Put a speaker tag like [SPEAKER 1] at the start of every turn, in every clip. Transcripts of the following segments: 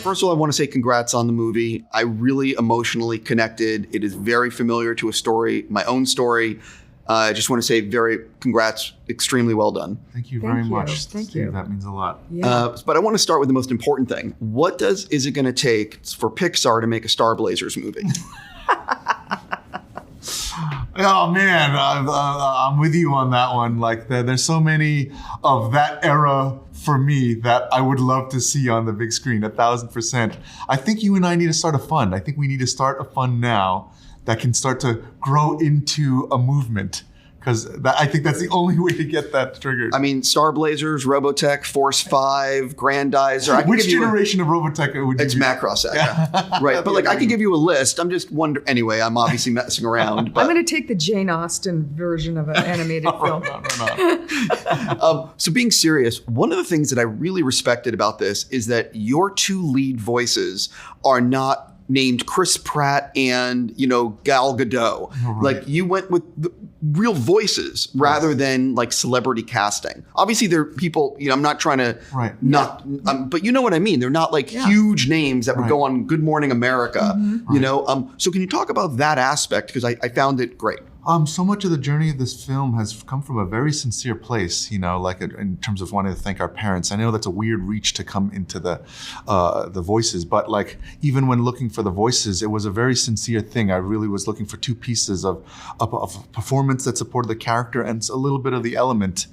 [SPEAKER 1] first of all, I want to say congrats on the movie. I really emotionally connected. It is very familiar to a story, my own story. I just want to say congrats, extremely well done.
[SPEAKER 2] Thank you very much,
[SPEAKER 3] Thank
[SPEAKER 2] Steve.
[SPEAKER 3] you.
[SPEAKER 2] That means a lot.
[SPEAKER 3] Yeah.
[SPEAKER 1] But I want to start with the most important thing. What is it going to take for Pixar to make a Star Blazers movie?
[SPEAKER 2] Oh man, I'm with you on that one. Like there's so many of that era for me that I would love to see on the big screen, 1,000%. I think you and I need to start a fund. I think we need to start a fund now that can start to grow into a movement. Because I think that's the only way to get that triggered.
[SPEAKER 1] I mean, Star Blazers, Robotech, Force 5, Grandizer.
[SPEAKER 2] Which generation of Robotech would you
[SPEAKER 1] It's
[SPEAKER 2] be?
[SPEAKER 1] Macross, right? But like, I can give you a list. I'm just wondering. Anyway, I'm obviously messing around. But
[SPEAKER 3] I'm going to take the Jane Austen version of an animated film.
[SPEAKER 2] No.
[SPEAKER 1] So being serious, one of the things that I really respected about this is that your two lead voices are not named Chris Pratt and, Gal Gadot.
[SPEAKER 2] Right.
[SPEAKER 1] Like you went with the real voices rather than like celebrity casting. Obviously they're people, I'm not trying to but you know what I mean? They're not like huge names that would go on Good Morning America, So can you talk about that aspect? Because I found it great.
[SPEAKER 2] So much of the journey of this film has come from a very sincere place, like in terms of wanting to thank our parents. I know that's a weird reach to come into the voices, but like even when looking for the voices, it was a very sincere thing. I really was looking for two pieces of performance that supported the character and a little bit of the element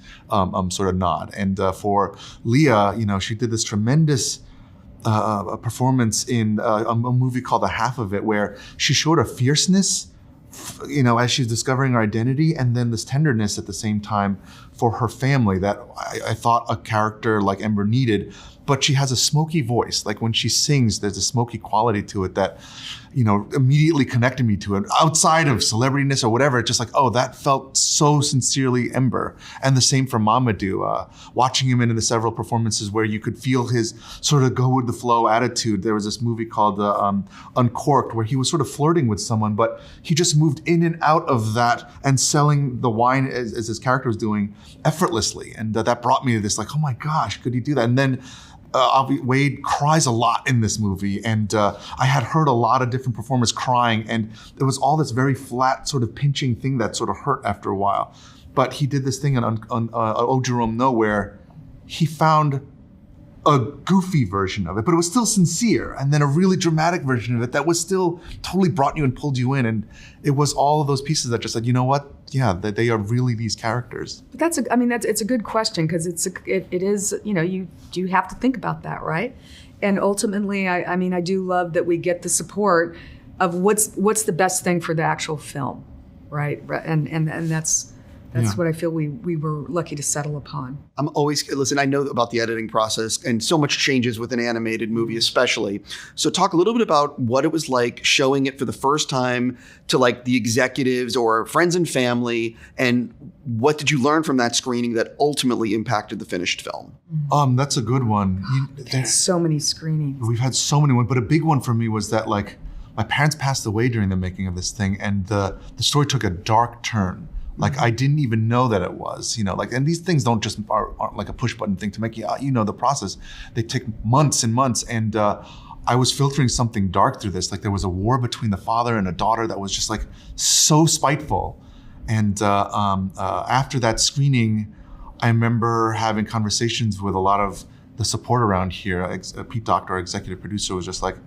[SPEAKER 2] sort of nod. And for Leah, she did this tremendous performance in a movie called The Half of It, where she showed a fierceness as she's discovering her identity, and then this tenderness at the same time for her family that I thought a character like Ember needed. But she has a smoky voice. Like when she sings, there's a smoky quality to it that, immediately connected me to it. Outside of celebrityness or whatever, it's just like, oh, that felt so sincerely Ember. And the same for Mamoudou. Watching him in the several performances where you could feel his sort of go with the flow attitude. There was this movie called Uncorked where he was sort of flirting with someone, but he just moved in and out of that and selling the wine as his character was doing effortlessly. And that brought me to this like, oh my gosh, could he do that? And then Wade cries a lot in this movie, and I had heard a lot of different performers crying, and there was all this very flat sort of pinching thing that sort of hurt after a while. But he did this thing on Oh Jerome No, where he found a goofy version of it, but it was still sincere, and then a really dramatic version of it that was still totally brought you and pulled you in, and it was all of those pieces that just said, you know what? Yeah, that they are really these characters.
[SPEAKER 3] But it's a good question because it is you have to think about that, right? And ultimately, I do love that we get the support of what's the best thing for the actual film, right? And that's what I feel we were lucky to settle upon.
[SPEAKER 1] I know about the editing process, and so much changes with an animated movie especially. So talk a little bit about what it was like showing it for the first time to like the executives or friends and family, and what did you learn from that screening that ultimately impacted the finished film?
[SPEAKER 2] That's a good one.
[SPEAKER 3] There's so many screenings.
[SPEAKER 2] We've had so many ones, but a big one for me was that like my parents passed away during the making of this thing, and the story took a dark turn. Like I didn't even know that it was, and these things don't just aren't like a push button thing to make you, the process. They take months and months. And I was filtering something dark through this. Like there was a war between the father and a daughter that was just like so spiteful. And after that screening, I remember having conversations with a lot of the support around here. Pete Doctor, our executive producer, was just like,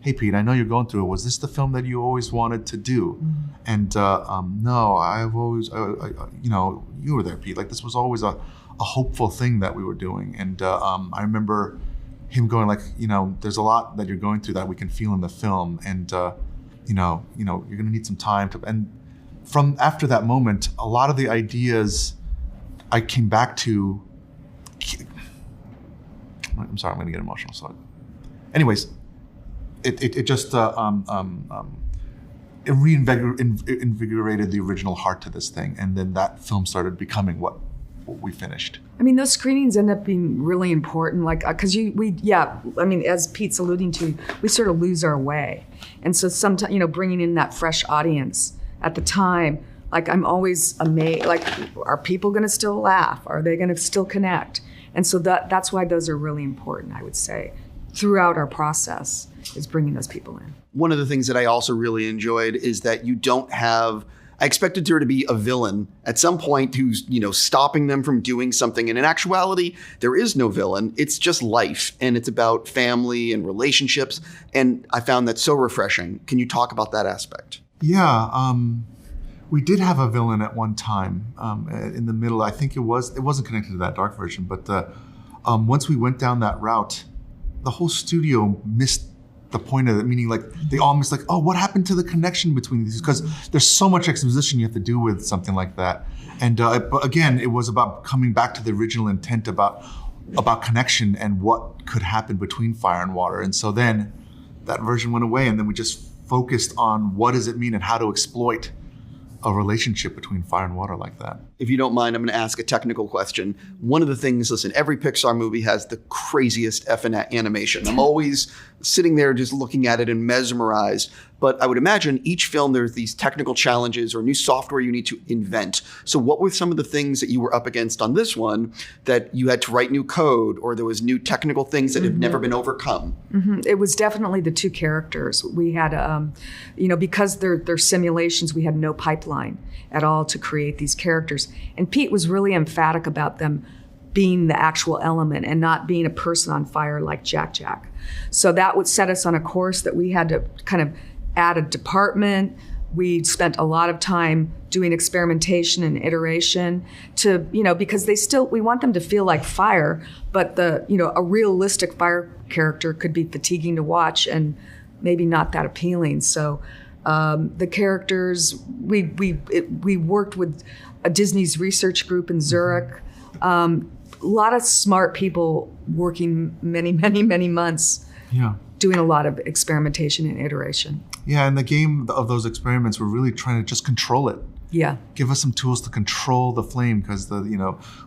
[SPEAKER 2] hey, Pete, I know you're going through it. Was this the film that you always wanted to do? And no, I've always, you were there, Pete. Like this was always a hopeful thing that we were doing. And I remember him going like, there's a lot that you're going through that we can feel in the film. And, you're going to need some time to, and from after that moment, a lot of the ideas I came back to, I'm sorry, I'm going to get emotional. So anyways, it just it reinvigorated the original heart to this thing, and then that film started becoming what we finished.
[SPEAKER 3] Those screenings end up being really important, like because as Pete's alluding to, we sort of lose our way, and so sometimes bringing in that fresh audience at the time, like I'm always amazed, like are people going to still laugh? Are they going to still connect? And so that's why those are really important, I would say. throughout our process is bringing those people in.
[SPEAKER 1] One of the things that I also really enjoyed is that you don't have, I expected there to be a villain at some point who's, stopping them from doing something. And in actuality, there is no villain. It's just life. And it's about family and relationships. And I found that so refreshing. Can you talk about that aspect?
[SPEAKER 2] Yeah. We did have a villain at one time in the middle. I think it wasn't connected to that dark version. But once we went down that route, the whole studio missed the point of it, meaning like they almost like, oh, what happened to the connection between these? Because there's so much exposition you have to do with something like that. And but again, it was about coming back to the original intent about connection and what could happen between fire and water. And so then that version went away, and then we just focused on what does it mean and how to exploit a relationship between fire and water like that.
[SPEAKER 1] If you don't mind, I'm going to ask a technical question. One of the things, listen, every Pixar movie has the craziest effing animation. I'm always sitting there just looking at it and mesmerized. But I would imagine each film, there's these technical challenges or new software you need to invent. So what were some of the things that you were up against on this one that you had to write new code, or there was new technical things that have never been overcome?
[SPEAKER 3] It was definitely the two characters. We had, because they're simulations, we had no pipeline at all to create these characters. And Pete was really emphatic about them being the actual element and not being a person on fire like Jack. So that would set us on a course that we had to kind of add a department. We spent a lot of time doing experimentation and iteration to, because we want them to feel like fire, but a realistic fire character could be fatiguing to watch and maybe not that appealing. So the characters, we worked with a Disney's research group in Zurich. A lot of smart people working many, many, many months.
[SPEAKER 2] Yeah.
[SPEAKER 3] Doing a lot of experimentation and iteration.
[SPEAKER 2] Yeah, and the game of those experiments were really trying to just control it.
[SPEAKER 3] Yeah.
[SPEAKER 2] Give us some tools to control the flame, because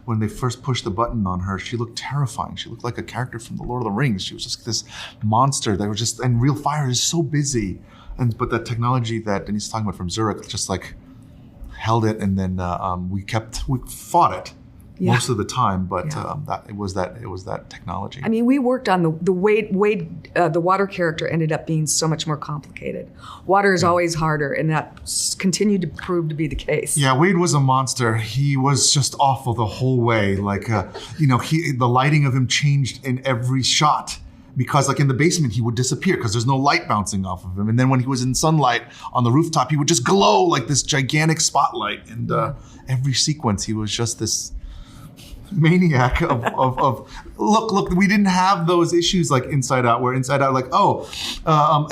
[SPEAKER 2] when they first pushed the button on her, she looked terrifying. She looked like a character from The Lord of the Rings. She was just this monster that was just, and real fire is so busy. But that technology that Denise is talking about from Zurich just like held it, and then we fought it. Yeah. Most of the time, but it was that technology.
[SPEAKER 3] I mean, we worked on the Wade, the water character ended up being so much more complicated. Water is always harder, and that continued to prove to be the case.
[SPEAKER 2] Yeah, Wade was a monster. He was just awful the whole way. Like, the lighting of him changed in every shot. Because like in the basement, he would disappear because there's no light bouncing off of him. And then when he was in sunlight on the rooftop, he would just glow like this gigantic spotlight. And every sequence, he was just this maniac of look, we didn't have those issues like Inside Out, where Inside Out, like,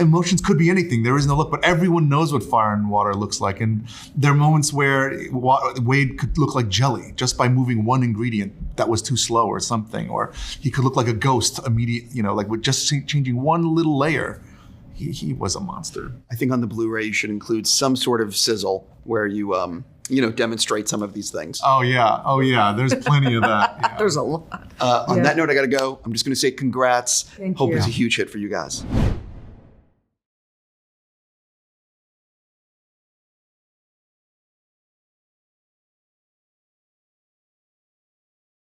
[SPEAKER 2] emotions could be anything. There is no look, but everyone knows what fire and water looks like. And there are moments where Wade could look like jelly just by moving one ingredient that was too slow or something, or he could look like a ghost like with just changing one little layer. He was a monster.
[SPEAKER 1] I think on the Blu-ray you should include some sort of sizzle where you demonstrate some of these things.
[SPEAKER 2] Oh yeah. There's plenty of that. Yeah.
[SPEAKER 3] There's a lot.
[SPEAKER 1] On that note, I got to go. I'm just going to say congrats.
[SPEAKER 3] Thank
[SPEAKER 1] Hope
[SPEAKER 3] you.
[SPEAKER 1] it's a huge hit for you guys.